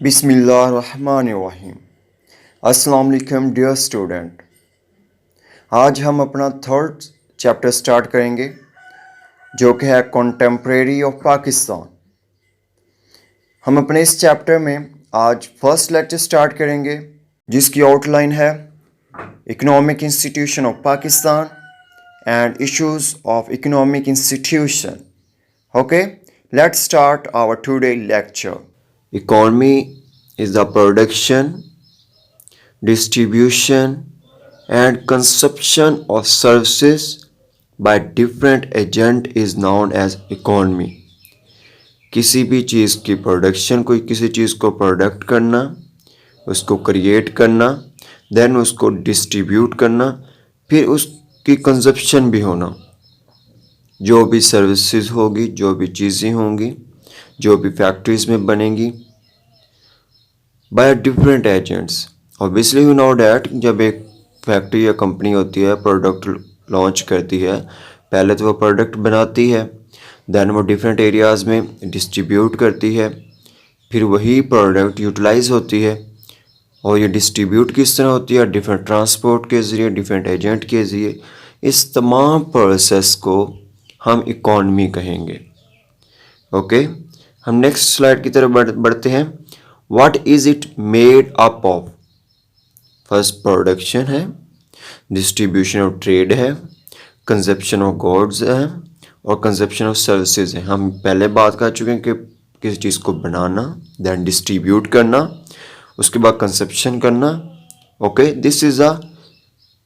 बिस्मिल्लाहिर्रहमानिर्रहीम। अस्सलाम वालेकुम डियर स्टूडेंट। आज हम अपना थर्ड चैप्टर स्टार्ट करेंगे जो कि है कॉन्टेम्प्रेरी ऑफ पाकिस्तान। हम अपने इस चैप्टर में आज फर्स्ट लेक्चर स्टार्ट करेंगे जिसकी आउटलाइन है economic institution of Pakistan and issues of economic institution. Okay, let's start our today lecture. Economy is the production, distribution and consumption of services by different agent is known as economy. किसी भी चीज़ की production, कोई किसी चीज़ को product करना, उसको create करना, then उसको डिस्ट्रीब्यूट करना, फिर उसकी कंजप्शन भी होना। जो भी सर्विसेज होगी, जो भी चीज़ें होंगी, जो भी फैक्ट्रीज में बनेंगी by different agents. Obviously you know that जब एक फैक्ट्री या कंपनी होती है, प्रोडक्ट लॉन्च करती है, पहले तो वो प्रोडक्ट बनाती है, देन वो डिफरेंट एरियाज़ में डिस्ट्रीब्यूट करती है, फिर वही प्रोडक्ट यूटिलाइज होती है। और ये डिस्ट्रीब्यूट किस तरह होती है? डिफरेंट ट्रांसपोर्ट के ज़रिए, डिफरेंट एजेंट के ज़रिए। इस तमाम प्रोसेस को हम इकॉनमी कहेंगे। ओके, हम नेक्स्ट स्लाइड की तरफ बढ़ते हैं। What is it made up of? First production है, डिस्ट्रीब्यूशन ऑफ ट्रेड है, कंजप्शन ऑफ गुड्स है और कंजप्शन ऑफ सर्विसेज है। हम पहले बात कर चुके हैं कि किसी चीज़ को बनाना, देन डिस्ट्रीब्यूट करना, उसके बाद कंजप्शन करना। Okay, this is a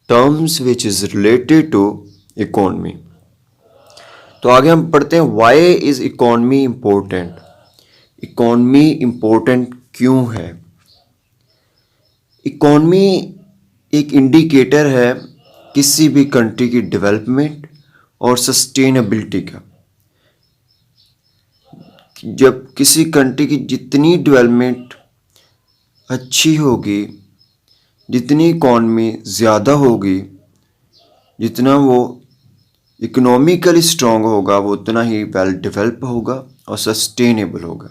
terms which is related to economy. तो आगे हम पढ़ते हैं why is economy important. Economy important क्यों है? इकोनॉमी एक इंडिकेटर है किसी भी कंट्री की डेवलपमेंट और सस्टेनेबिलिटी का। जब किसी कंट्री की जितनी डेवलपमेंट अच्छी होगी, जितनी इकोनॉमी ज़्यादा होगी, जितना वो इकोनॉमिकली स्ट्रॉन्ग होगा, वो उतना ही वेल डेवलप होगा और सस्टेनेबल होगा।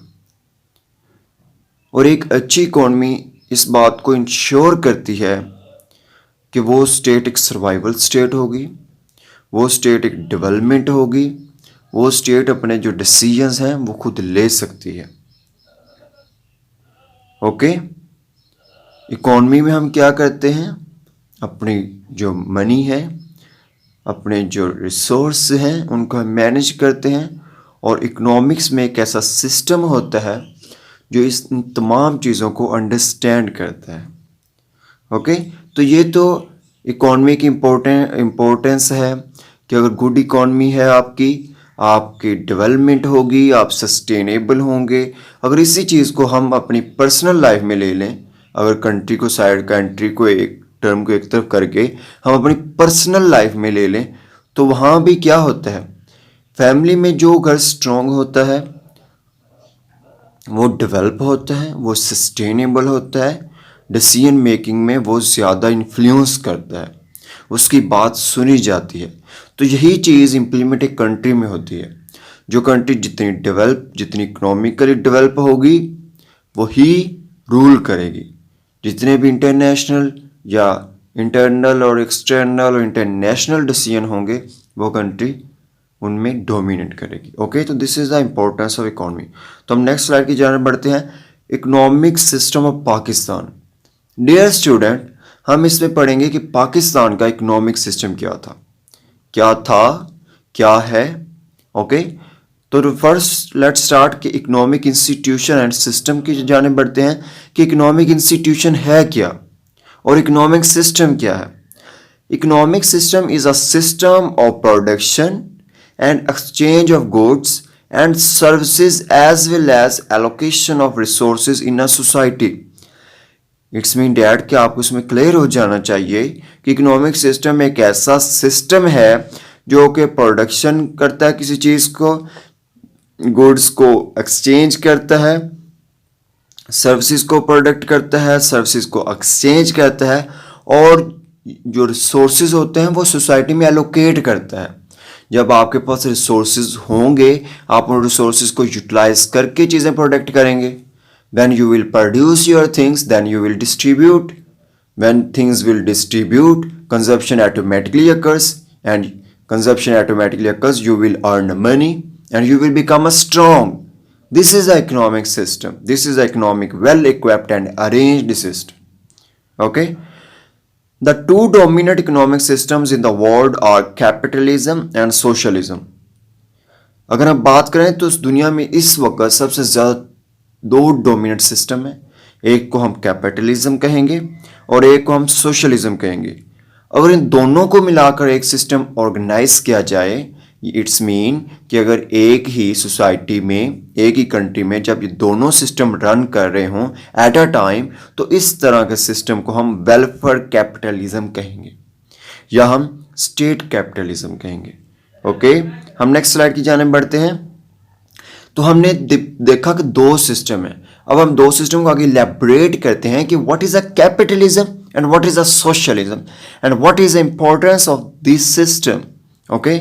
और एक अच्छी इकोनॉमी इस बात को इंश्योर करती है कि वो स्टेट एक सर्वाइवल स्टेट होगी, वो स्टेट एक डेवलपमेंट होगी, वो स्टेट अपने जो डिसीजंस हैं वो खुद ले सकती है। ओके, इकोनॉमी में हम क्या करते हैं? अपनी जो मनी है, अपने जो रिसोर्स हैं उनको हम मैनेज करते हैं। और इकोनॉमिक्स में एक ऐसा सिस्टम होता है जो इस तमाम चीज़ों को अंडरस्टैंड करता है। ओके, तो ये तो इकोनॉमी की इम्पोर्टेंस है कि अगर गुड इकोनॉमी है आपकी डेवलपमेंट होगी, आप सस्टेनेबल होंगे। अगर इसी चीज़ को हम अपनी पर्सनल लाइफ में ले लें, अगर कंट्री को एक टर्म को एक तरफ करके हम अपनी पर्सनल लाइफ में ले लें, तो वहाँ भी क्या होता है? फैमिली में जो घर स्ट्रॉन्ग होता है वो डेवलप होता है, वो सस्टेनेबल होता है, डिसीजन मेकिंग में वो ज़्यादा इन्फ्लुएंस करता है, उसकी बात सुनी जाती है। तो यही चीज़ इम्प्लीमेंट एक कंट्री में होती है। जो कंट्री जितनी इकोनॉमिकली डेवलप होगी वही रूल करेगी। जितने भी इंटरनेशनल या इंटरनल और एक्सटर्नल और इंटरनेशनल डिसीजन होंगे वो कंट्री उनमें डोमिनेट करेगी। ओके, तो this is the importance of economy. तो हम नेक्स्ट स्लाइड की जानब बढ़ते हैं। Economic system of Pakistan. Dear student, हम इसमें पढ़ेंगे कि पाकिस्तान का इकोनॉमिक सिस्टम क्या है। ओके, तो फर्स्ट लेट्स स्टार्ट कि इकोनॉमिक इंस्टीट्यूशन एंड सिस्टम की जानब बढ़ते हैं कि इकोनॉमिक इंस्टीट्यूशन है क्या और इकोनॉमिक सिस्टम क्या है। Economic system is a system of production and exchange of goods and services as well as allocation of resources in a society. It's mean that कि आपको इसमें क्लियर हो जाना चाहिए कि इकोनॉमिक सिस्टम एक ऐसा सिस्टम है जो कि प्रोडक्शन करता है, किसी चीज़ को, गुड्स को एक्सचेंज करता है, सर्विसेज को प्रोडक्ट करता है, सर्विसेज को एक्सचेंज करता है, और जो रिसोर्सेज होते हैं वो सोसाइटी में एलोकेट करता है। जब आपके पास रिसोर्सेज होंगे, आप उन रिसोर्सेज को यूटिलाइज करके चीज़ें प्रोडक्ट करेंगे, When you will produce your things, then you will distribute. When things will distribute, consumption automatically occurs, and consumption automatically occurs, you will earn money and you will become a strong. This is the economic system. This is the economic well equipped and arranged system. Okay. The two dominant economic systems in the world are capitalism and socialism. अगर हम बात करें तो इस दुनिया में इस वक्त सबसे ज़्यादा दो डोमिनेंट सिस्टम है. एक को हम कैपिटलिज्म कहेंगे और एक को हम सोशलिज्म कहेंगे. अगर इन दोनों को मिलाकर एक सिस्टम ऑर्गेनाइज किया जाए, इट्स मीन कि अगर एक ही सोसाइटी में, एक ही कंट्री में जब ये दोनों सिस्टम रन कर रहे हों एट अ टाइम, तो इस तरह के सिस्टम को हम वेलफेयर कैपिटलिज्म कहेंगे या हम स्टेट कैपिटलिज्म कहेंगे. ओके, हम नेक्स्ट स्लाइड की जाने बढ़ते हैं. तो हमने देखा कि दो सिस्टम है. अब हम दो सिस्टम को आगे इलैबोरेट करते हैं कि what is a capitalism and what is a socialism and what is the importance of this system. Okay,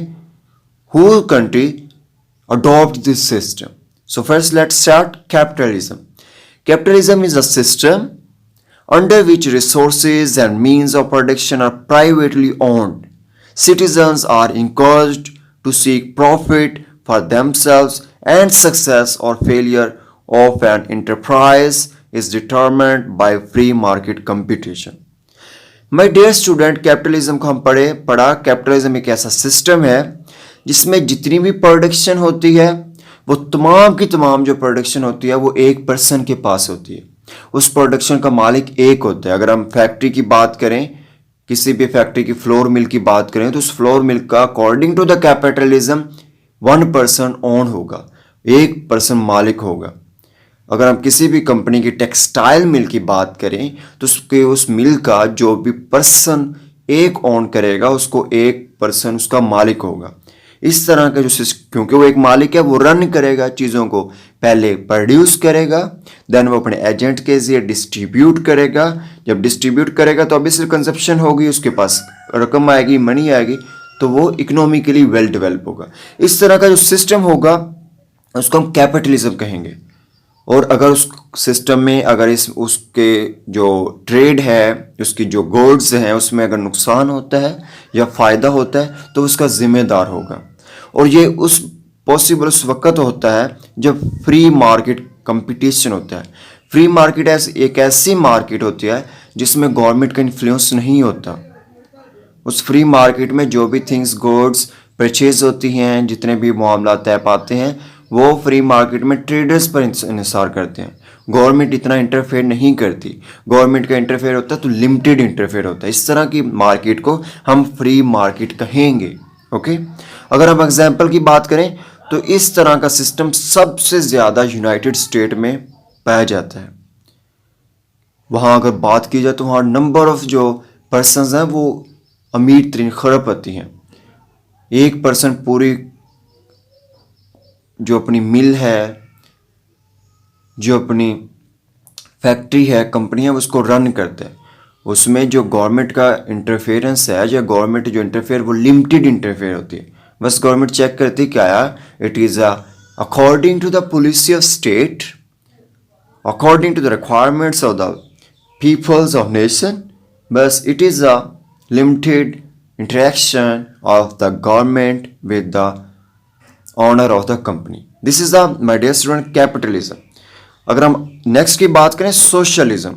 whole country adopt this system. So first let's start capitalism. Capitalism is a system under which resources and means of production are privately owned. Citizens are encouraged to seek profit for themselves and success or failure of an enterprise is determined by free market competition. My dear student, capitalism को हम पढ़ा. Capitalism एक ऐसा system है जिसमें जितनी भी production होती है वो तमाम की तमाम जो प्रोडक्शन होती है वो एक पर्सन के पास होती है. उस प्रोडक्शन का मालिक एक होता है. अगर हम फैक्ट्री की बात करें, किसी भी फैक्ट्री की फ्लोर मिल की बात करें, तो उस फ्लोर मिल का according to the capitalism one person own होगा, एक पर्सन मालिक होगा. अगर हम किसी भी कंपनी की टेक्सटाइल मिल की बात करें तो उसके उस मिल का जो भी पर्सन एक ओन करेगा उसको एक पर्सन उसका मालिक होगा. इस तरह का जो क्योंकि वो एक मालिक है, वो रन करेगा चीज़ों को, पहले प्रोड्यूस करेगा, देन वो अपने एजेंट के जरिए डिस्ट्रीब्यूट करेगा. जब डिस्ट्रीब्यूट करेगा तो ऑब्वियसली कंजप्शन होगी, उसके पास रकम आएगी, मनी आएगी, तो वो इकोनॉमिकली वेल डेवलप होगा. इस तरह का जो सिस्टम होगा उसको हम कैपिटलिज्म कहेंगे. और अगर उस सिस्टम में अगर उसके जो ट्रेड है, उसकी जो गुड्स हैं, उसमें अगर नुकसान होता है या फ़ायदा होता है तो उसका ज़िम्मेदार होगा. और ये पॉसिबल उस वक्त होता है जब फ्री मार्केट कंपटीशन होता है. फ्री मार्केट एक ऐसी मार्केट होती है जिसमें गवर्नमेंट का इन्फ्लुएंस नहीं होता. उस फ्री मार्केट में जो भी थिंग्स गुड्स परचेज होती हैं, जितने भी मामला तय पाते हैं, वो फ्री मार्केट में ट्रेडर्स पर इंसार करते हैं. गवर्नमेंट इतना इंटरफेयर नहीं करती. गवर्नमेंट का इंटरफेयर होता है तो लिमिटेड इंटरफेयर होता है. इस तरह की मार्केट को हम फ्री मार्केट कहेंगे. ओके, अगर हम एग्जांपल की बात करें तो इस तरह का सिस्टम सबसे ज़्यादा यूनाइटेड स्टेट में पाया जाता है. वहाँ अगर बात की जाए तो वहाँ नंबर ऑफ जो पर्सनस हैं वो अमीर तरीन खरबपति हैं. एक पर्सन पूरी जो अपनी मिल है, जो अपनी फैक्ट्री है, कंपनी है, उसको रन करता है. उसमें जो गवर्नमेंट का इंटरफेरेंस है या गवर्नमेंट जो इंटरफेयर वो लिमिटेड इंटरफेयर होती है. बस गवर्नमेंट चेक करती क्या है, it is according to the policy of state, according to the requirements of the peoples of nation. बस it is a limited interaction of the government with the owner of the company. This is the my dear student capitalism. अगर हम next की बात करें socialism.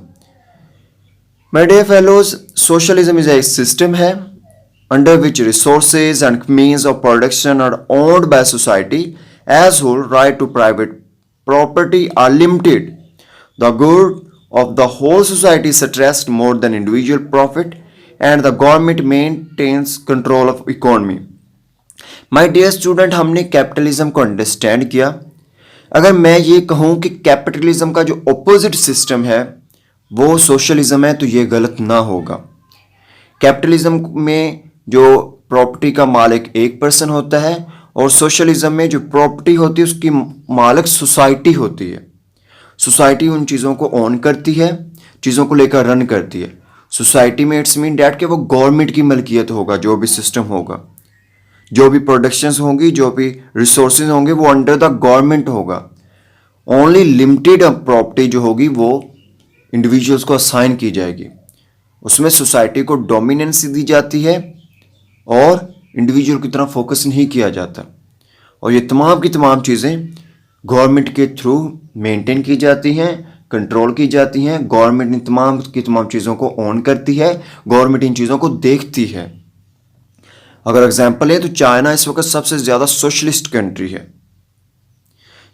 My dear fellows, socialism is a system है under which resources and means of production are owned by society as whole. Right to private property are limited. The good of the whole society is stressed more than individual profit, and the government maintains control of economy. My dear student, हमने capitalism को understand किया. अगर मैं ये कहूँ कि capitalism का जो ऑपोजिट सिस्टम है वो सोशलिज्म है तो ये गलत ना होगा. कैपिटलिज्म में जो प्रॉपर्टी का मालिक एक पर्सन होता है और सोशलिज्म में जो प्रॉपर्टी होती है उसकी मालिक सोसाइटी होती है. सोसाइटी उन चीज़ों को ओन करती है, चीज़ों को लेकर रन करती है. सोसाइटी में इट्स मीन डैट कि वो गवर्नमेंट की मलकियत होगा. जो भी सिस्टम होगा, जो भी प्रोडक्शंस होंगी, जो भी रिसोर्सेज होंगे वो अंडर द गवर्नमेंट होगा. ओनली लिमिटेड प्रॉपर्टी जो होगी वो इंडिविजुअल्स को असाइन की जाएगी, उसमें सोसाइटी को डोमिनेंस दी जाती है और इंडिविजुअल की तरफ फोकस नहीं किया जाता। और ये तमाम की तमाम चीज़ें गवर्नमेंट के थ्रू मेंटेन की जाती हैं, कंट्रोल की जाती हैं। गवर्नमेंट इन तमाम की तमाम चीज़ों को ऑन करती है, गवर्नमेंट इन चीज़ों को देखती है। अगर एग्जांपल है तो चाइना इस वक्त सबसे ज़्यादा सोशलिस्ट कंट्री है।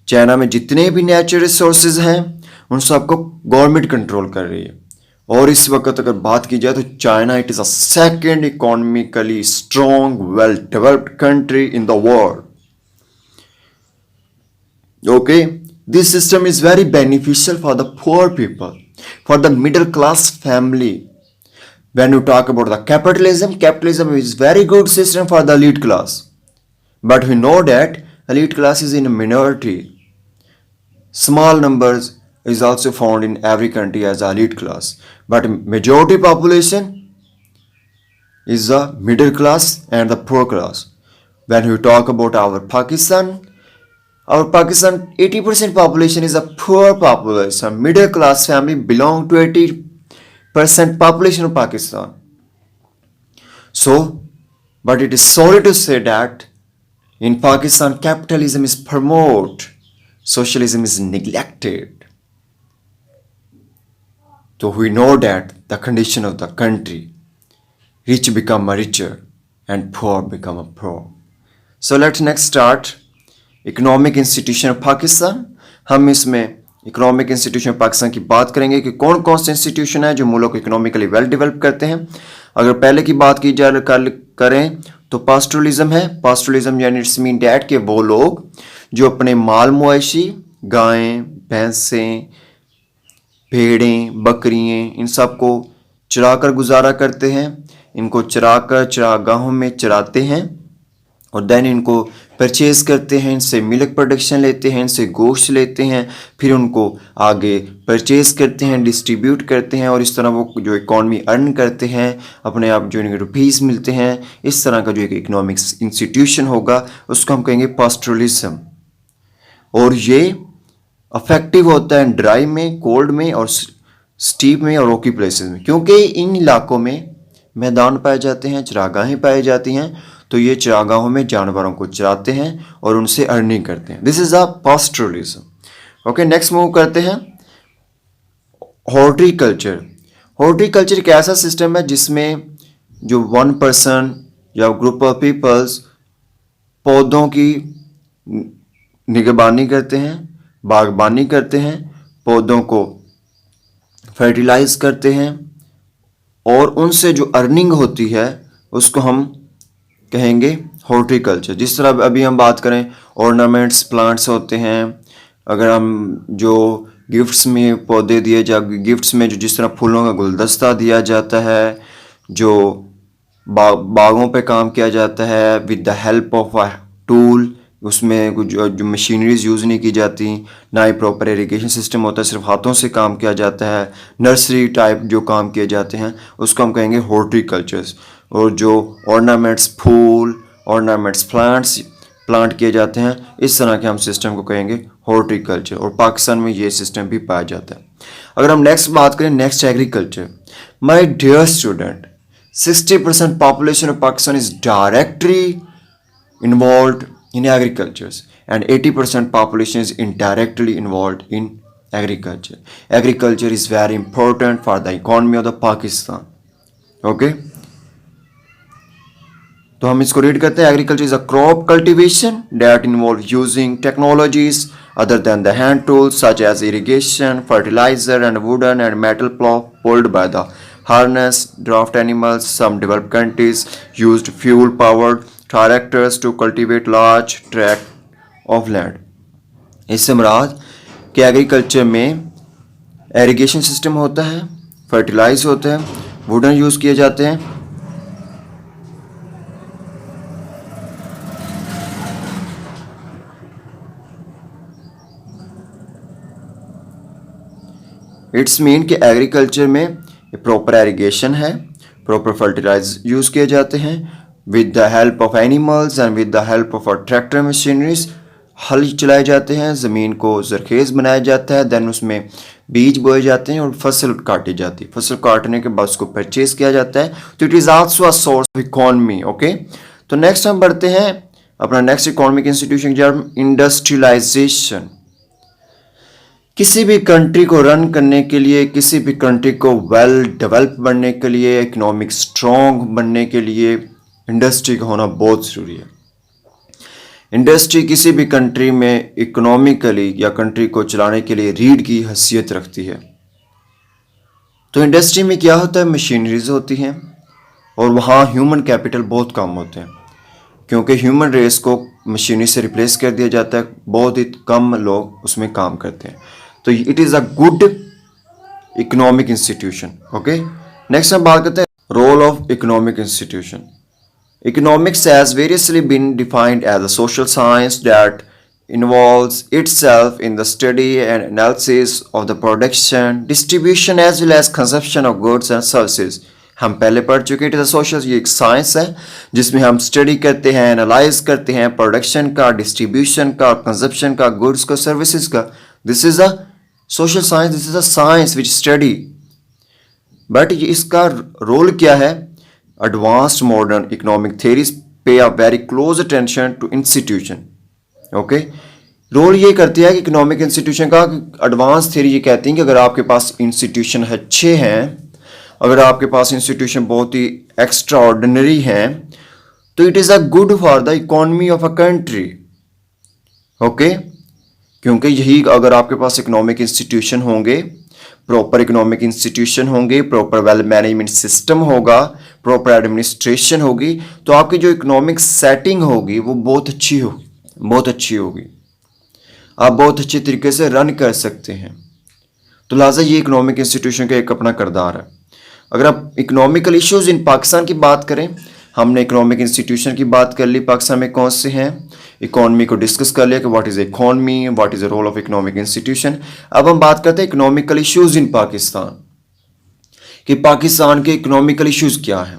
चाइना में जितने भी नेचुरल रिसोर्सेज हैं उन सबको गवर्नमेंट कंट्रोल कर रही है। और इस वक्त अगर बात की जाए तो China it is a second economically strong well developed country in the world. Okay, this system is very beneficial for the poor people, for the middle class family. When you talk about the capitalism is very good system for the elite class. But we know that elite class is in a minority. Small numbers is also found in every country as elite class. But majority population is the middle class and the poor class. When we talk about our Pakistan, 80% population is a poor population. Middle class family belong to 80% population of Pakistan. So, but it is sorry to say that in Pakistan capitalism is promoted, socialism is neglected. So we know that the condition of the country, rich become richer and poor become poor. So let's next start. Economic institution of Pakistan. हम इसमें economic institution of Pakistan की बात करेंगे कि कौन कौन से institution है जो मुल्क को इकोनॉमिकली वेल डेवलप करते हैं। अगर पहले की बात की जाए करें तो पास्टोरलिज्म है। पास्टोरलिज्म यानी इट्स मीन डैट के वो लोग जो अपने माल मवेशी, गायें, भैंसें, भेड़ें, बकरियाँ, इन सब को चरा कर गुजारा करते हैं। इनको चरा कर चरागाहों में चराते हैं और देन इनको परचेज़ करते हैं, इनसे मिल्क प्रोडक्शन लेते हैं, इनसे गोश्त लेते हैं, फिर उनको आगे परचेज़ करते हैं, डिस्ट्रीब्यूट करते हैं और इस तरह वो जो इकॉनमी अर्न करते हैं, अपने आप जो इनके रुपीज़ मिलते हैं, इस तरह का जो एक इकोनॉमिक्स इंस्टीट्यूशन होगा उसको हम कहेंगे पास्टोरलिज्म। और ये अफेक्टिव होता है ड्राई में, कोल्ड में और स्टीप में और रोकी प्लेसेस में, क्योंकि इन इलाकों में मैदान पाए जाते हैं, चरागाहें पाई जाती हैं, तो ये चरागाहों में जानवरों को चराते हैं और उनसे अर्निंग करते हैं। This is a pastoralism. Okay, next move करते हैं हॉर्टिकल्चर। हॉर्टिकल्चर एक ऐसा सिस्टम है जिसमें जो वन पर्सन या ग्रुप ऑफ पीपल्स पौधों की निगरानी करते हैं, बागबानी करते हैं, पौधों को फर्टिलाइज करते हैं और उनसे जो अर्निंग होती है उसको हम कहेंगे हॉर्टिकल्चर। जिस तरह अभी हम बात करें ऑर्नामेंट्स प्लांट्स होते हैं, अगर हम जो गिफ्ट्स में पौधे दिए गिफ्ट्स में जो जिस तरह फूलों का गुलदस्ता दिया जाता है, जो बागों पे काम किया जाता है with the help of a tool, उसमें कुछ जो मशीनरीज यूज़ नहीं की जाती, ना ही प्रॉपर इरिगेशन सिस्टम होता है, सिर्फ हाथों से काम किया जाता है, नर्सरी टाइप जो काम किए जाते हैं उसको हम कहेंगे हॉर्टिकल्चर्स। और जो ऑर्नामेंट्स फूल, ऑर्नामेंट्स प्लांट किए जाते हैं, इस तरह के हम सिस्टम को कहेंगे हॉर्टिकल्चर और पाकिस्तान में ये सिस्टम भी पाया जाता है। अगर हम नेक्स्ट बात करें next agriculture, my dear student, 60% population of Pakistan is directly involve in agriculture and 80% population is indirectly involved in agriculture. Agriculture is very important for the economy of the Pakistan. Okay, तो हम इसको read करते हैं। Agriculture is a crop cultivation that involve using technologies other than the hand tools such as irrigation, fertilizer and wooden and metal plow pulled by the harness draft animals. Some developed countries used fuel powered tractors to cultivate large tract of land. इससे मुराद कि agriculture में irrigation system होता है, fertilise होता है, wooden use किए जाते हैं। इट्स मीन कि एग्रीकल्चर में प्रॉपर इरिगेशन है, प्रॉपर फर्टिलाइज यूज़ किए जाते हैं with the help of animals and with the help of our tractor machineries, हल चलाए जाते हैं, ज़मीन को ज़रखेज़ बनाया जाता है, देन उसमें बीज बोए जाते हैं और फसल काटी जाती है। फसल काटने के बाद उसको परचेज किया जाता है। तो it is also a source of economy. Okay, तो नेक्स्ट हम बढ़ते हैं अपना next economic institution term industrialization. किसी भी कंट्री को रन करने के लिए, किसी भी कंट्री को वेल डेवलप बनने के लिए, इकोनॉमिक स्ट्रॉन्ग बनने के लिए इंडस्ट्री का होना बहुत ज़रूरी है। इंडस्ट्री किसी भी कंट्री में इकोनॉमिकली या कंट्री को चलाने के लिए रीढ़ की हैसियत रखती है। तो इंडस्ट्री में क्या होता है, मशीनरीज होती हैं और वहाँ ह्यूमन कैपिटल बहुत कम होते हैं, क्योंकि ह्यूमन रेस को मशीनरी से रिप्लेस कर दिया जाता है, बहुत ही कम लोग उसमें काम करते हैं। तो it is a good economic institution. Okay, next हम बात करते हैं role of economic institution. Economics has variously been defined as a social science that involves itself in the study and analysis of the production, distribution as well as consumption of goods and services. हम पहले पढ़ चुके हैं। Social ये एक science है जिसमें हम स्टडी करते हैं, एनालाइज करते हैं प्रोडक्शन का, डिस्ट्रीब्यूशन का, कंजप्शन का, गुड्स का, सर्विसेज का। This is a social science, this is a science which study. But इसका रोल क्या है? Advanced modern economic theories pay a very close attention to institution. Okay, role ये करती है कि इकोनॉमिक इंस्टीट्यूशन का। एडवांस थ्योरी ये कहती है कि अगर आपके पास इंस्टीट्यूशन अच्छे हैं, अगर आपके पास इंस्टीट्यूशन बहुत ही एक्स्ट्रा ऑर्डिनरी हैं, तो it is a good for the economy of a country. Okay, क्योंकि यही अगर आपके पास इकोनॉमिक इंस्टीट्यूशन होंगे, प्रॉपर इकोनॉमिक इंस्टीट्यूशन होंगे, प्रॉपर वेल मैनेजमेंट सिस्टम होगा, प्रॉपर एडमिनिस्ट्रेशन होगी, तो आपकी जो इकोनॉमिक सेटिंग होगी वो बहुत अच्छी होगी, बहुत अच्छी होगी। आप बहुत अच्छे तरीके से रन कर सकते हैं। तो लिहाजा ये इकोनॉमिक इंस्टीट्यूशन का एक अपना किरदार है। अगर आप इकोनॉमिकल इश्यूज इन पाकिस्तान की बात करें, हमने इकोनॉमिक इंस्टीट्यूशन की बात कर ली, पाकिस्तान में कौन से हैं, इकोनॉमी को डिस्कस कर लिया कि what is economy, what is the role of economic institution. अब हम बात करते हैं इकोनॉमिकल इश्यूज इन पाकिस्तान, कि पाकिस्तान के इकोनॉमिकल इश्यूज क्या हैं।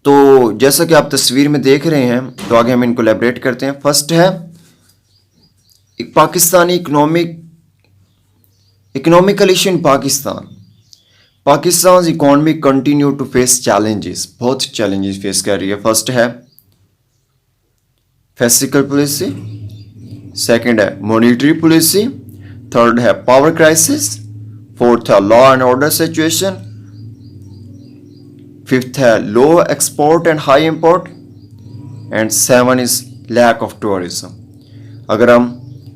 तो जैसा कि आप तस्वीर में देख रहे हैं, तो आगे हम इनको एलैबोरेट करते हैं। फर्स्ट है Pakistani economical issue in Pakistan. Pakistan economy continue to face challenges, बहुत चैलेंजेस फेस कर रही है। फर्स्ट है फिस्कल पॉलिसी, सेकंड है मॉनेटरी पॉलिसी, थर्ड है पावर क्राइसिस, फोर्थ है law and order situation, fifth है low export and high import, and seven is lack of tourism. अगर हम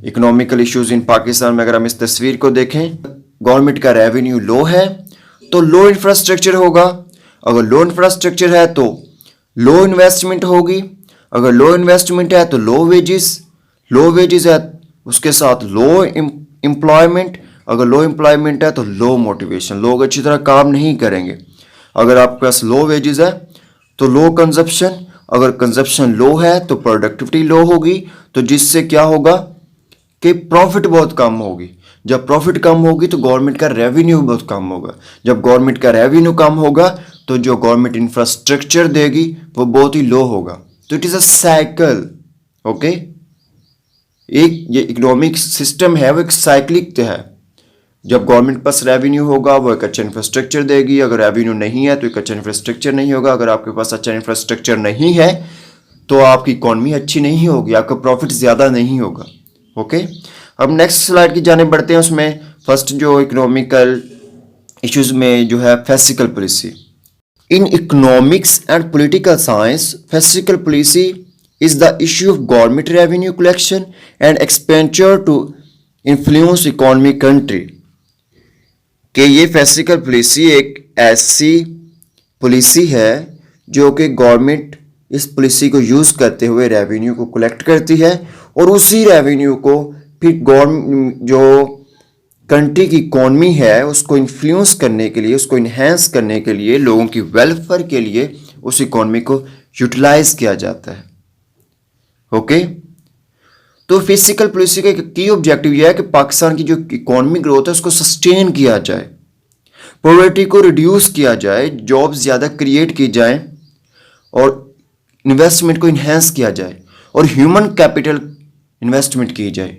इकोनॉमिकल इश्यूज इन पाकिस्तान में अगर हम इस तस्वीर को देखें, गवर्नमेंट का रेवेन्यू लो है तो लो इंफ्रास्ट्रक्चर होगा, अगर लो इंफ्रास्ट्रक्चर है तो लो इन्वेस्टमेंट होगी, अगर लो इन्वेस्टमेंट है तो लो वेजेस है उसके साथ लो एम्प्लॉयमेंट, अगर लो एम्प्लॉयमेंट है तो लो मोटिवेशन, लोग अच्छी तरह काम नहीं करेंगे। अगर आपके पास लो वेजेस है तो लो कंजप्शन, अगर कंजप्शन लो है तो प्रोडक्टिविटी लो होगी, तो जिससे क्या होगा कि प्रॉफिट बहुत कम होगी। जब प्रॉफिट कम होगी तो गवर्नमेंट का रेवेन्यू बहुत कम होगा, जब गवर्नमेंट का रेवेन्यू कम होगा तो जो गवर्नमेंट इंफ्रास्ट्रक्चर देगी वो बहुत ही लो होगा। तो it is a cycle. Okay, एक ये इकोनॉमिक सिस्टम है वो एक साइक्लिक है। जब गवर्नमेंट पास रेवेन्यू होगा वो एक अच्छा इंफ्रास्ट्रक्चर देगी, अगर रेवेन्यू नहीं है तो एक अच्छा इंफ्रास्ट्रक्चर नहीं होगा, अगर आपके पास अच्छा इंफ्रास्ट्रक्चर नहीं है तो आपकी इकॉनमी अच्छी नहीं होगी, आपका प्रॉफिट ज़्यादा नहीं होगा। ओके, अब नेक्स्ट स्लाइड की जाने बढ़ते हैं। उसमें फर्स्ट जो इकोनॉमिकल इश्यूज में जो है fiscal policy. In economics and political science fiscal policy is the issue of government revenue collection and expenditure to influence economy country. कि ये फिस्कल पॉलिसी एक ऐसी पॉलिसी है जो कि गवर्नमेंट इस पॉलिसी को यूज़ करते हुए रेवेन्यू को कलेक्ट करती है और उसी रेवेन्यू को फिर गवर्नमेंट जो कंट्री की इकोनॉमी है उसको इन्फ्लुएंस करने के लिए, उसको इन्हेंस करने के लिए, लोगों की वेलफेयर के लिए उस इकोनॉमी को यूटिलाइज किया जाता है। ओके, तो फिस्कल पॉलिसी का की ऑब्जेक्टिव यह है कि पाकिस्तान की जो इकोनॉमिक ग्रोथ है उसको सस्टेन किया जाए, पॉवर्टी को रिड्यूस किया जाए, जॉब्स ज़्यादा क्रिएट की जाए और इन्वेस्टमेंट को इन्हेंस किया जाए और ह्यूमन कैपिटल इन्वेस्टमेंट की जाए।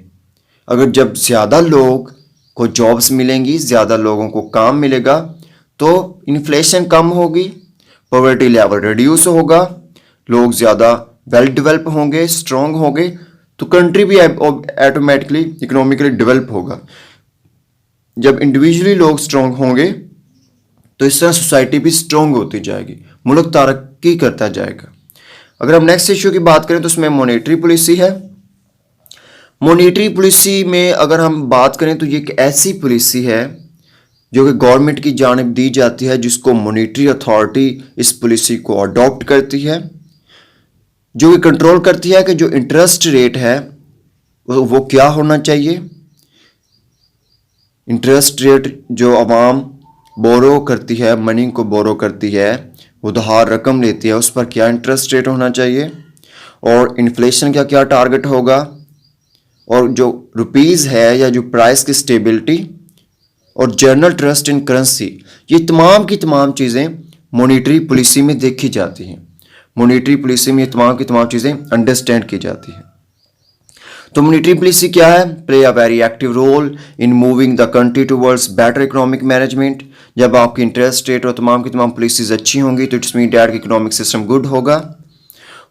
अगर जब ज़्यादा लोग को जॉब्स मिलेंगी, ज़्यादा लोगों को काम मिलेगा, तो इन्फ्लेशन कम होगी, पॉवर्टी लेवल रिड्यूस होगा, लोग ज़्यादा वेल डेवलप होंगे, स्ट्रॉन्ग होंगे, तो कंट्री भी ऑटोमेटिकली इकोनॉमिकली डेवलप होगा। जब इंडिविजुअली लोग स्ट्रॉन्ग होंगे तो इस तरह सोसाइटी भी स्ट्रॉन्ग होती जाएगी, मुल्क तरक्की करता जाएगा। अगर हम नेक्स्ट इशू की बात करें तो उसमें मॉनेटरी पॉलिसी है। मॉनेटरी पॉलिसी में अगर हम बात करें तो ये एक ऐसी पॉलिसी है जो कि गवर्नमेंट की जानिब दी जाती है, जिसको मॉनेटरी अथॉरिटी इस पॉलिसी को अडॉप्ट करती है, जो कि कंट्रोल करती है कि जो इंटरेस्ट रेट है वो क्या होना चाहिए। इंटरेस्ट रेट जो आवाम बोरो करती है, मनी को बोरो करती है, उधार रकम लेती है, उस पर क्या इंटरेस्ट रेट होना चाहिए, और इन्फ्लेशन का क्या टारगेट होगा, और जो रुपीज़ है या जो प्राइस की स्टेबिलिटी और जनरल ट्रस्ट इन करेंसी, ये तमाम की तमाम चीज़ें मॉनेटरी पॉलिसी में देखी जाती हैं। मॉनेटरी पॉलिसी में ये तमाम की तमाम चीज़ें अंडरस्टैंड की जाती हैं। तो मॉनेटरी पॉलिसी क्या है? Play a very active role in moving the country towards better economic management. जब आपकी इंटरेस्ट रेट और तमाम की तमाम पॉलिसीज अच्छी होंगी तो it's mean that economic system good होगा।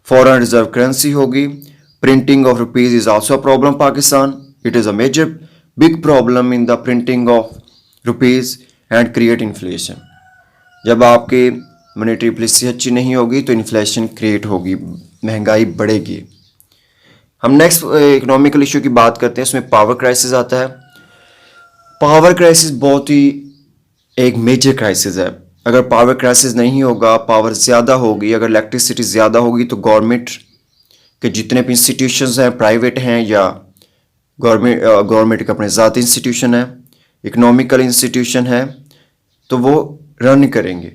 फॉरेन रिजर्व करेंसी होगी। Printing of rupees is also a problem Pakistan. It is a major big problem in the printing of rupees and create inflation. जब आपकी monetary policy अच्छी नहीं होगी तो inflation create होगी, महंगाई बढ़ेगी। हम नेक्स्ट इकोनॉमिकल इशू की बात करते हैं, उसमें पावर क्राइसिस आता है। पावर क्राइसिस बहुत ही एक मेजर क्राइसिस है। अगर पावर क्राइसिस नहीं होगा, पावर ज़्यादा होगी, अगर इलेक्ट्रिसिटी ज़्यादा होगी तो गवर्नमेंट के जितने भी इंस्टीट्यूशंस हैं, प्राइवेट हैं या गवर्नमेंट के अपने ज़ाती इंस्टीट्यूशन है, इकोनॉमिकल इंस्टीट्यूशन है, तो वो रन करेंगे।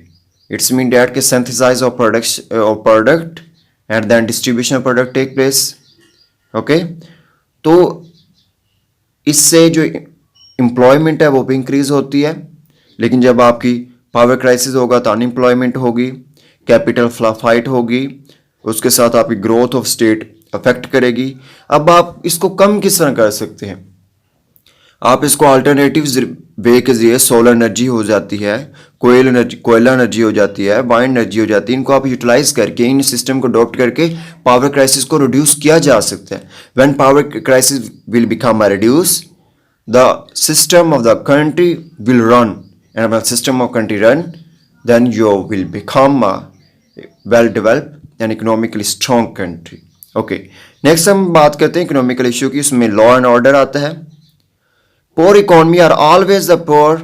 इट्स मीन डैट के synthesize of product and then distribution of product take place. Okay, तो इससे जो एम्प्लॉयमेंट है वो भी इंक्रीज होती है। लेकिन जब आपकी पावर क्राइसिस होगा तो अनएम्प्लॉयमेंट होगी, कैपिटल फ्लाइट होगी, उसके साथ आपकी ग्रोथ ऑफ स्टेट अफेक्ट करेगी। अब आप इसको कम किस तरह कर सकते हैं? आप इसको अल्टरनेटिव वे के जरिए, सोलर एनर्जी हो जाती है, कोयला एनर्जी हो जाती है, वाइंड एनर्जी हो जाती है, इनको आप यूटिलाइज करके, इन सिस्टम को अडॉप्ट करके पावर क्राइसिस को रिड्यूस किया जा सकता है। When power crisis will become reduce, the system of the country will run, and when system of country run, then you will become a well developed and economically strong country. Okay, next हम बात करते हैं economical issue की। उसमें law and order आता है। Poor economy are always the poor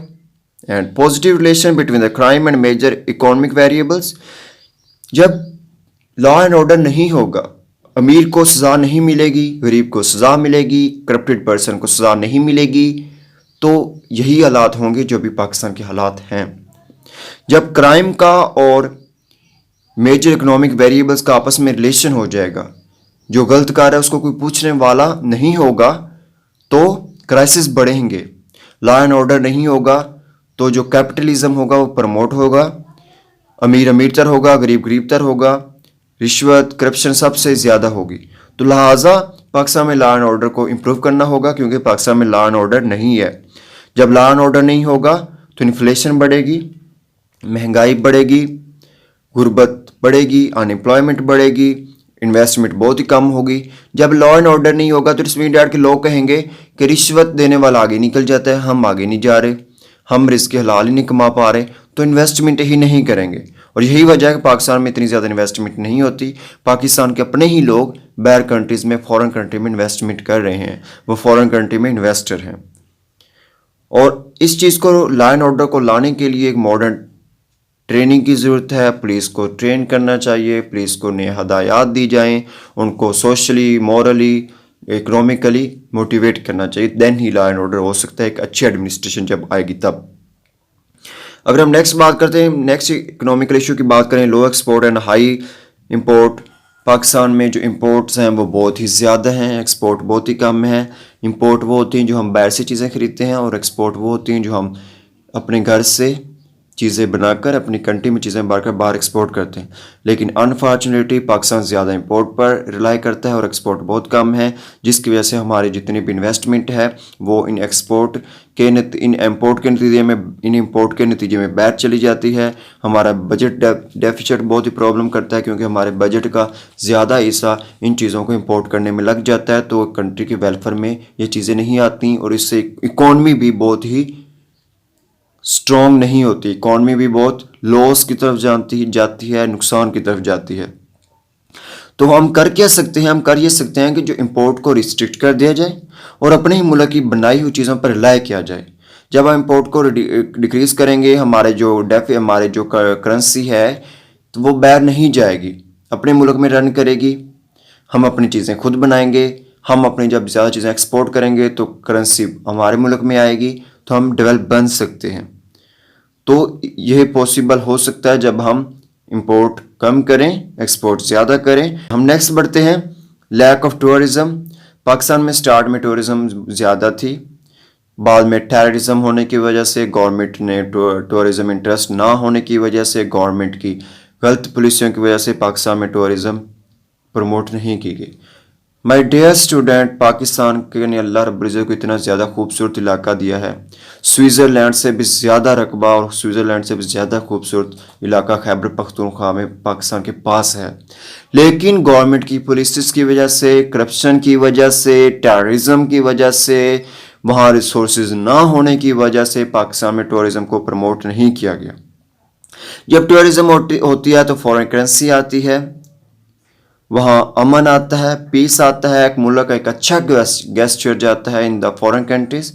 and positive relation between the crime and major economic variables. जब law and order नहीं होगा, अमीर को सज़ा नहीं मिलेगी, गरीब को सज़ा मिलेगी, करप्टेड पर्सन को सज़ा नहीं मिलेगी, तो यही हालात होंगे जो भी पाकिस्तान के हालात हैं। जब क्राइम का और मेजर इकोनॉमिक वेरिएबल्स का आपस में रिलेशन हो जाएगा, जो गलत कर रहा है उसको कोई पूछने वाला नहीं होगा, तो क्राइसिस बढ़ेंगे। लॉ एंड ऑर्डर नहीं होगा तो जो कैपिटलिज्म होगा वो प्रमोट होगा, अमीर अमीर होगा, गरीब गरीब तर होगा, रिश्वत करप्शन सबसे ज़्यादा होगी। तो लिहाजा पाकिस्तान में लॉ एंड ऑर्डर को इम्प्रूव करना होगा, क्योंकि पाकिस्तान में लॉ एंड ऑर्डर नहीं है। जब लॉ एंड ऑर्डर नहीं होगा तो इन्फ्लेशन बढ़ेगी, महंगाई बढ़ेगी, गुर्बत बढ़ेगी, अनएम्प्लॉयमेंट बढ़ेगी, इन्वेस्टमेंट बहुत ही कम होगी। जब लॉ एंड ऑर्डर नहीं होगा तो इसमें डैट के लोग कहेंगे कि रिश्वत देने वाला आगे निकल जाता है, हम आगे नहीं जा रहे, हम रिस्क हलाल ही नहीं कमा पा रहे, तो इन्वेस्टमेंट ही नहीं करेंगे। और यही वजह है कि पाकिस्तान में इतनी ज़्यादा इन्वेस्टमेंट नहीं होती। पाकिस्तान के अपने ही लोग बाहर कंट्रीज़ में, फॉरेन कंट्री में इन्वेस्टमेंट कर रहे हैं, वो फॉरेन कंट्री में इन्वेस्टर हैं। और इस चीज़ को, लॉ एंड ऑर्डर को लाने के लिए एक मॉडर्न ट्रेनिंग की ज़रूरत है। पुलिस को ट्रेन करना चाहिए, पुलिस को नए हदायत दी जाएं, उनको सोशली, मॉरली, इकोनॉमिकली मोटिवेट करना चाहिए। देन ही लॉ एंड ऑर्डर हो सकता है, एक अच्छी एडमिनिस्ट्रेशन जब आएगी तब। अगर हम नेक्स्ट बात करते हैं, नेक्स्ट इकोनॉमिकल इशू की बात करें, low export and high import. Pakistan में जो इंपोर्ट्स हैं वो बहुत ही ज़्यादा हैं, एक्सपोर्ट बहुत ही कम है। इंपोर्ट वो होती हैं जो हम बाहर से चीज़ें खरीदते हैं, और एक्सपोर्ट वो होती हैं जो हम अपने घर से चीज़ें बनाकर अपनी कंट्री में चीज़ें बनाकर बाहर एक्सपोर्ट करते हैं। लेकिन अनफॉर्चुनेटली पाकिस्तान ज़्यादा इंपोर्ट पर रिलाई करता है और एक्सपोर्ट बहुत कम है, जिसकी वजह से हमारी जितनी भी इन्वेस्टमेंट है वो इन इंपोर्ट के नतीजे में बैठ चली जाती है। हमारा बजट डेफिसिट बहुत ही प्रॉब्लम करता है, क्योंकि हमारे बजट का ज़्यादा हिस्सा इन चीज़ों को इंपोर्ट करने में लग जाता है, तो कंट्री के वेलफेयर में ये चीज़ें नहीं आती और इससे इकॉनमी भी बहुत ही स्ट्रॉन्ग नहीं होती, इकॉनमी भी बहुत लॉस की तरफ जाती है, नुकसान की तरफ जाती है। तो हम कर क्या सकते हैं? हम कर ये सकते हैं कि जो इंपोर्ट को रिस्ट्रिक्ट कर दिया जाए और अपने ही मुल्क की बनाई हुई चीज़ों पर रिलाई किया जाए। जब हम इंपोर्ट को डिक्रीज़ करेंगे, हमारे जो करेंसी है तो वो बाहर नहीं जाएगी, अपने मुल्क में रन करेगी। हम अपनी चीज़ें खुद बनाएंगे, हम अपनी जब ज़्यादा चीज़ें एक्सपोर्ट करेंगे तो करेंसी हमारे मुल्क में आएगी, तो हम डेवलप बन सकते हैं। तो यह पॉसिबल हो सकता है जब हम इंपोर्ट कम करें, एक्सपोर्ट ज़्यादा करें। हम नेक्स्ट बढ़ते हैं, लैक ऑफ टूरिज़्म। पाकिस्तान में स्टार्ट में टूरिज़्म ज़्यादा थी, बाद में टेररिज्म होने की वजह से, गवर्नमेंट ने टूरिज़्म इंटरेस्ट ना होने की वजह से, गवर्नमेंट की गलत पॉलिसियों की वजह से पाकिस्तान में टूरिज़्म प्रमोट नहीं की गई। माय डियर स्टूडेंट, पाकिस्तान के ने अल्लाह रब्बुल इज़्ज़त को इतना ज़्यादा खूबसूरत इलाका दिया है, स्विट्ज़रलैंड से भी ज़्यादा रकबा और स्विट्ज़रलैंड से भी ज़्यादा खूबसूरत इलाका खैबर पख्तूनख्वा में पाकिस्तान के पास है। लेकिन गवर्नमेंट की पॉलिसीज़ की वजह से, करप्शन की वजह से, टेररिज्म की वजह से, वहाँ रिसोर्सेज ना होने की वजह से पाकिस्तान में टूरिज़्म को प्रमोट नहीं किया गया। जब टूरिज़्म होती है तो फॉरेन करेंसी आती है, वहाँ अमन आता है, पीस आता है, एक मुल्क का एक अच्छा गेस्चर जाता है इन द फॉरेन कंट्रीज़,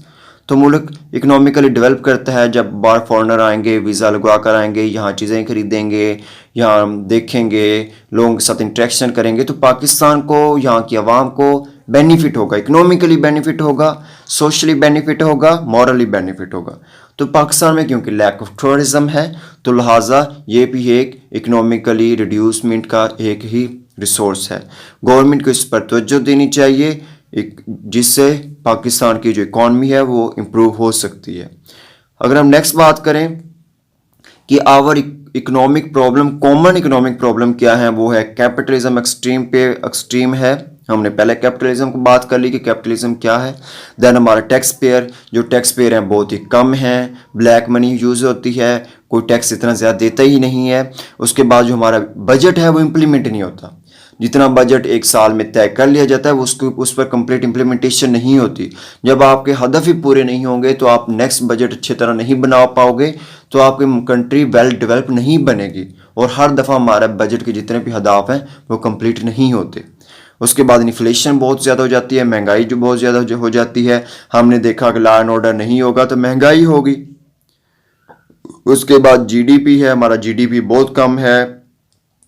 तो मुल्क इकोनॉमिकली डेवलप करता है। जब बाहर फॉरेनर आएंगे, वीज़ा लगवा कर आएंगे, यहाँ चीज़ें खरीदेंगे, यहाँ देखेंगे, लोगों के साथ इंटरेक्शन करेंगे, तो पाकिस्तान को, यहाँ की आवाम को बेनिफिट होगा, इकोनॉमिकली बेनिफिट होगा, सोशली बेनिफिट होगा, मॉरली बेनिफिट होगा। तो पाकिस्तान में क्योंकि लैक ऑफ टूरिज़्म है, तो लिहाजा ये भी एक इकोनॉमिकली रिड्यूसमेंट का एक ही रिसोर्स है। गवर्नमेंट को इस पर तवज्जो देनी चाहिए, जिससे पाकिस्तान की जो इकॉनमी है वो इम्प्रूव हो सकती है। अगर हम नेक्स्ट बात करें कि our economic problem, common economic problem क्या है, वो है कैपिटलिज्म एक्सट्रीम है। हमने पहले कैपिटलिज्म को बात कर ली कि कैपिटलिज्म क्या है। देन हमारा टैक्स पेयर हैं बहुत ही कम हैं, ब्लैक मनी यूज़ होती है, कोई टैक्स इतना ज़्यादा देता ही नहीं है। उसके बाद जो हमारा बजट है वो इम्प्लीमेंट नहीं होता, जितना बजट एक साल में तय कर लिया जाता है उस पर कंप्लीट इम्प्लीमेंटेशन नहीं होती। जब आपके हदफ ही पूरे नहीं होंगे तो आप नेक्स्ट बजट अच्छी तरह नहीं बना पाओगे, तो आपकी कंट्री वेल डेवलप नहीं बनेगी, और हर दफ़ा हमारा बजट के जितने भी हदफ हैं वो कंप्लीट नहीं होते। उसके बाद इन्फ्लेशन बहुत ज़्यादा हो जाती है, महंगाई जो बहुत ज़्यादा हो जाती है। हमने देखा कि लॉ एंड ऑर्डर नहीं होगा तो महंगाई होगी। उसके बाद जीडीपी है, हमारा जीडीपी बहुत कम है,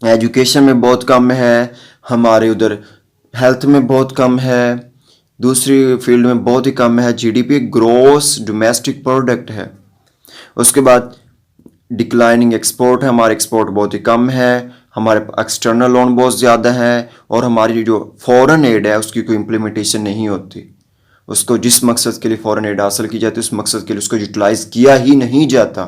एजुकेशन में बहुत कम है, हमारे उधर हेल्थ में बहुत कम है, दूसरी फील्ड में बहुत ही कम है। जीडीपी ग्रॉस डोमेस्टिक प्रोडक्ट है। उसके बाद डिक्लाइनिंग एक्सपोर्ट है, हमारे एक्सपोर्ट बहुत ही कम है, हमारे एक्सटर्नल लोन बहुत ज़्यादा है, और हमारी जो फॉरेन एड है उसकी कोई इम्प्लीमेंटेशन नहीं होती। उसको जिस मकसद के लिए फॉरेन एड हासिल की जाती है उस मकसद के लिए उसको यूटिलाइज़ किया ही नहीं जाता।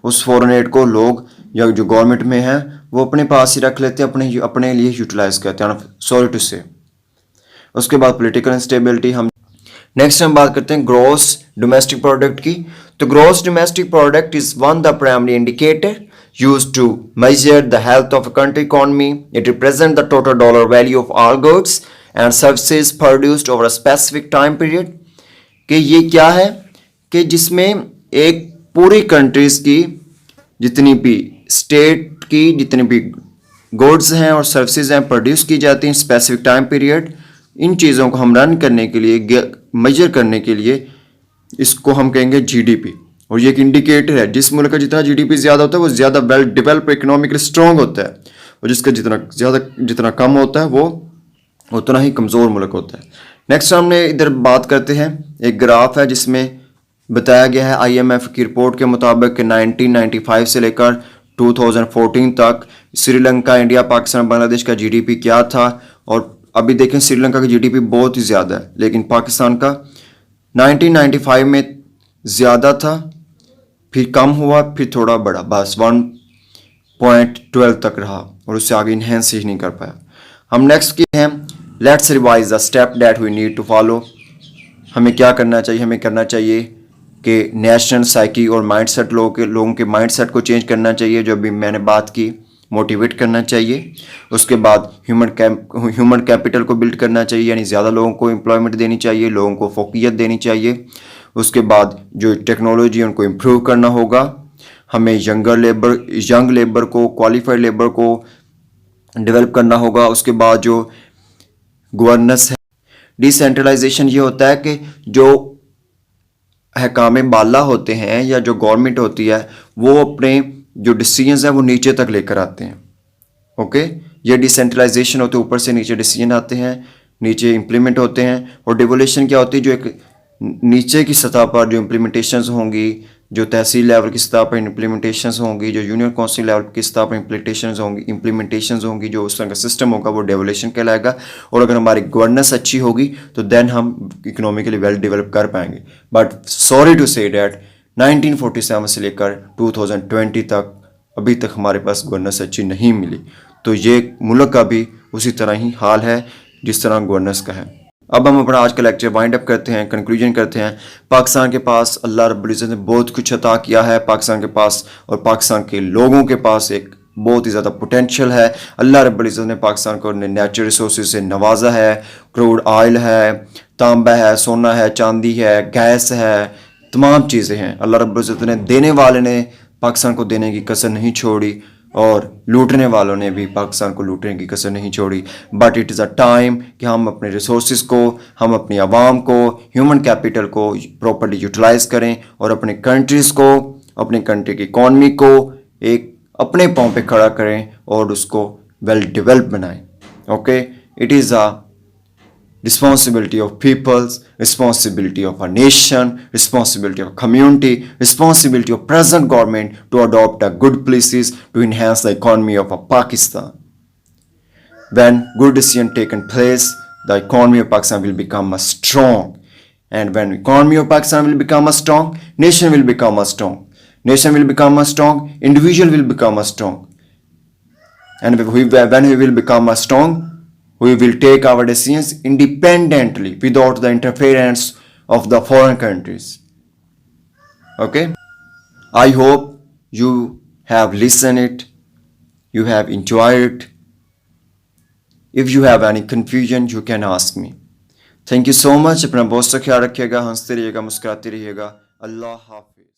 उस फॉरेन एड को लोग या जो गवर्नमेंट में है वो अपने पास ही रख लेते हैं, अपने लिए यूटिलाइज करते हैं, सॉरी टू से। उसके बाद पॉलिटिकल इंस्टेबिलिटी। नेक्स्ट हम बात करते हैं ग्रॉस डोमेस्टिक प्रोडक्ट की। तो gross domestic product is one the primary indicator used to measure the health of a country economy. It represents the total dollar value of all goods and services produced over a specific time period. कि ये क्या है कि जिसमें एक पूरी countries की जितनी भी स्टेट की जितनी भी गुड्स हैं और सर्विसेज हैं प्रोड्यूस की जाती हैं स्पेसिफिक टाइम पीरियड, इन चीज़ों को हम रन करने के लिए, मेजर करने के लिए इसको हम कहेंगे जीडीपी। और ये एक इंडिकेटर है, जिस मुल्क का जितना जीडीपी ज़्यादा होता है वो ज़्यादा वेल डेवलप इकोनॉमिकली स्ट्रॉन्ग होता है, और जिसका जितना कम होता है वो उतना ही कमज़ोर मुल्क होता है। नेक्स्ट हमने इधर बात करते हैं, एक ग्राफ है जिसमें बताया गया है आईएमएफ की रिपोर्ट के मुताबिक 1995 से लेकर 2014 तक श्रीलंका, इंडिया, पाकिस्तान, बांग्लादेश का जीडीपी क्या था। और अभी देखें श्रीलंका का जीडीपी बहुत ही ज़्यादा है, लेकिन पाकिस्तान का 1995 में ज़्यादा था, फिर कम हुआ, फिर थोड़ा बढ़ा, बस 1.12 तक रहा और उससे आगे इन्हेंस ही नहीं कर पाया। हम नेक्स्ट की हैं, let's revise the step that we need to follow. हमें क्या करना चाहिए? हमें करना चाहिए कि नेशनल साइकी और माइंडसेट लोगों के माइंडसेट को चेंज करना चाहिए, जो अभी मैंने बात की, मोटिवेट करना चाहिए। उसके बाद ह्यूमन कैपिटल को बिल्ड करना चाहिए, यानी ज़्यादा लोगों को एम्प्लॉयमेंट देनी चाहिए, लोगों को फोकियत देनी चाहिए। उसके बाद जो टेक्नोलॉजी है उनको इम्प्रूव करना होगा। हमें यंग लेबर को, क्वालिफाइड लेबर को डेवलप करना होगा। उसके बाद जो गवर्नेंस है, डिसेंट्रलाइजेशन ये होता है कि जो हकाम बाला होते हैं या जो गवर्नमेंट होती है वो अपने जो डिसीजंस हैं वो नीचे तक लेकर आते हैं। ओके, ये डिसेंट्रलाइजेशन होते हैं, ऊपर से नीचे डिसीजन आते हैं, नीचे इम्प्लीमेंट होते हैं। और डिवोल्यूशन क्या होती है? जो एक नीचे की सतह पर जो इम्प्लीमेंटेशंस होंगी, जो तहसील लेवल की सतह पर इम्प्लीमेंटेशंस होंगी, जो यूनियन काउंसिल लेवल की सतह पर इम्प्लीमेंटेशंस होंगी, जो उस तरह का सिस्टम होगा वो डेवोल्यूशन कहलाएगा। और अगर हमारी गवर्नेंस अच्छी होगी तो देन हम इकोनॉमिकली वेल डेवलप कर पाएंगे। But sorry to say that 1947 से लेकर 2020 तक अभी तक हमारे पास गवर्नेंस अच्छी नहीं मिली। तो ये मुल्क का भी उसी तरह ही हाल है जिस तरह गवर्नेंस का है। अब हम अपना आज का लेक्चर वाइंड अप करते हैं, कंक्लूजन करते हैं। पाकिस्तान के पास अल्लाह रब्बुल इज़्ज़त ने बहुत कुछ अता किया है पाकिस्तान के पास, और पाकिस्तान के लोगों के पास एक बहुत ही ज़्यादा पोटेंशियल है। अल्लाह रब्बुल इज़्ज़त ने पाकिस्तान को नेचुरल रिसोर्सेज से नवाजा है। क्रूड ऑयल है, तांबा है, सोना है, चांदी है, गैस है, तमाम चीज़ें हैं। अल्लाह रब्बुल इज़्ज़त ने, देने वाले ने पाकिस्तान को देने की कसर नहीं छोड़ी, और लूटने वालों ने भी पाकिस्तान को लूटने की कसर नहीं छोड़ी। But it is a time कि हम अपने रिसोर्सेज को, हम अपनी आवाम को, ह्यूमन कैपिटल को प्रॉपर्ली यूटिलाइज करें और अपने कंट्रीज़ को, अपने कंट्री की इकॉनमी को एक अपने पाँव पे खड़ा करें और उसको वेल डेवलप बनाएं। Okay, it is a responsibility of peoples, responsibility of a nation, responsibility of community, responsibility of present government to adopt a good policies to enhance the economy of Pakistan. When good decision taken place, the economy of Pakistan will become a strong. And when economy of Pakistan will become a strong, nation will become a strong. Nation will become a strong, individual will become a strong. And when we will become a strong, we will take our decisions independently without the interference of the foreign countries. Okay, I hope you have listened it, you have enjoyed it. If you have any confusion you can ask me. Thank you so much. अपना बहुत सा ख्याल रखिएगा, हंसते रहिएगा, मुस्कुराते रहिएगा। अल्लाह हाफ़िज़।